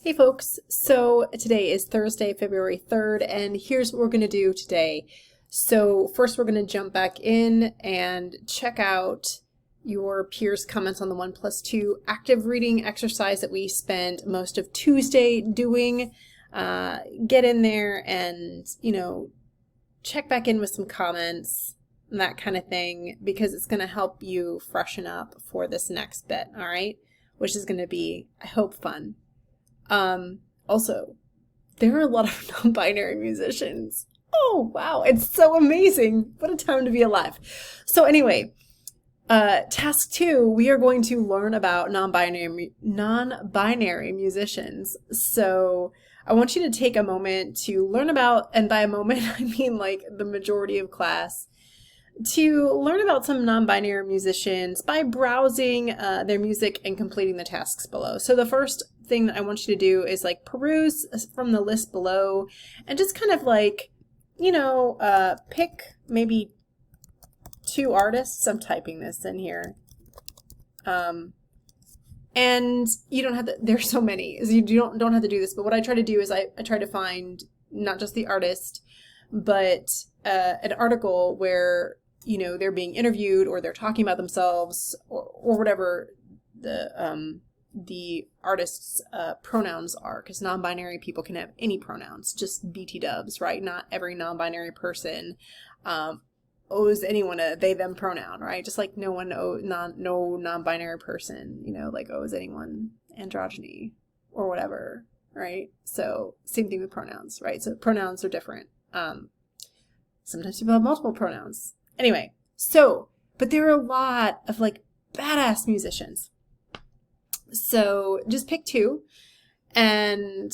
Hey folks, so today is Thursday, February 3rd, and here's what we're going to do today. So first we're going to jump back in and check out your peers' comments on the 1+2 active reading exercise that we spent most of Tuesday doing. Get in there and, check back in with some comments and that kind of thing, because it's going to help you freshen up for this next bit, all right? Which is going to be, I hope, fun. Also, there are a lot of non-binary musicians. Oh, wow. It's so amazing. What a time to be alive. So anyway, task 2, we are going to learn about non-binary musicians. So I want you to take a moment to learn about, and by a moment, I mean like the majority of class, to learn about some non-binary musicians by browsing their music and completing the tasks below. So the first thing that I want you to do is like peruse from the list below and just kind of like, pick maybe 2 artists. I'm typing this in here. And you don't have to, there's so many, so you don't have to do this, but what I try to do is I try to find not just the artist, but an article where they're being interviewed or they're talking about themselves or whatever the artist's pronouns are, because non-binary people can have any pronouns, just BT dubs, right? Not every non-binary person owes anyone a they them pronoun, right? Just like no non-binary person like owes anyone androgyny or whatever, right? So same thing with pronouns, right? So pronouns are different. Sometimes people have multiple pronouns. Anyway, but there are a lot of like badass musicians. So just pick 2 and,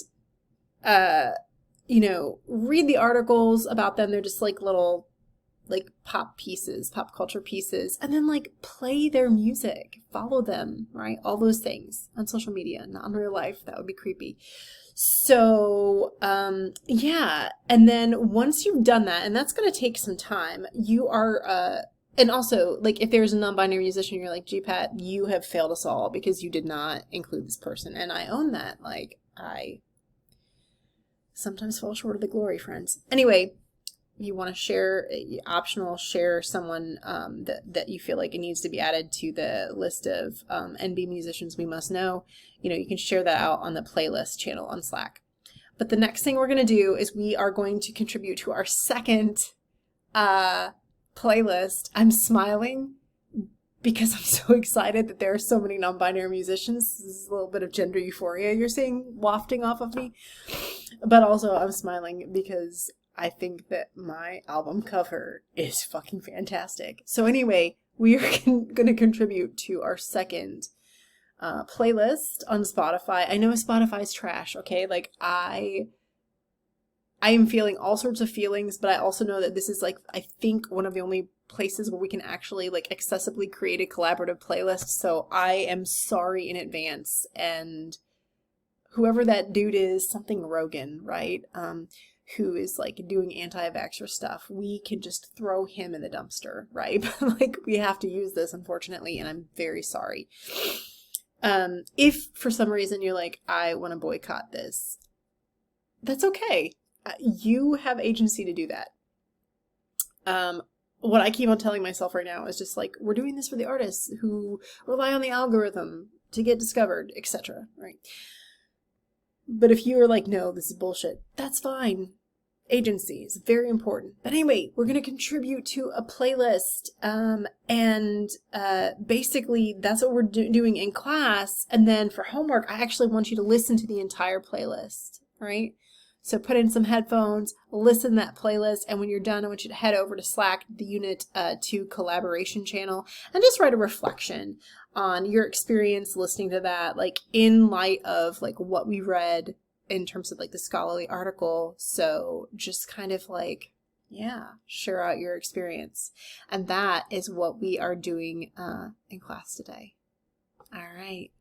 read the articles about them. They're just like little like pop culture pieces, and then like play their music, follow them, right? All those things on social media, not in real life. That would be creepy. So, yeah. And then once you've done that, and that's going to take some time, you are, and also, like, if there's a non-binary musician, you're like, GPAT, you have failed us all because you did not include this person. And I own that. Like, I sometimes fall short of the glory, friends. Anyway, you want to share, optional, share someone that you feel like it needs to be added to the list of NB musicians we must know. You can share that out on the playlist channel on Slack. But the next thing we're going to do is we are going to contribute to our second playlist. I'm smiling because I'm so excited that there are so many non-binary musicians. This is a little bit of gender euphoria you're seeing wafting off of me. But also I'm smiling because I think that my album cover is fucking fantastic. So anyway, we are going to contribute to our second playlist on Spotify. I know Spotify's trash, okay? Like I am feeling all sorts of feelings, but I also know that this is like, I think one of the only places where we can actually like accessibly create a collaborative playlist. So I am sorry in advance. And whoever that dude is, something Rogan, right? Who is like doing anti-vaxxer stuff, we can just throw him in the dumpster, right? But like we have to use this, unfortunately, and I'm very sorry. If for some reason you're like, I want to boycott this, that's okay. You have agency to do that. What I keep on telling myself right now is just like, we're doing this for the artists who rely on the algorithm to get discovered, etc., right? But if you are like, no, this is bullshit, that's fine. Agency is very important. But anyway, we're going to contribute to a playlist. And basically, that's what we're doing in class. And then for homework, I actually want you to listen to the entire playlist, right? So put in some headphones, listen to that playlist, and when you're done, I want you to head over to Slack, the Unit 2 collaboration channel, and just write a reflection on your experience listening to that, like in light of like what we read in terms of like the scholarly article. So just kind of like, yeah, share out your experience. And that is what we are doing in class today. All right.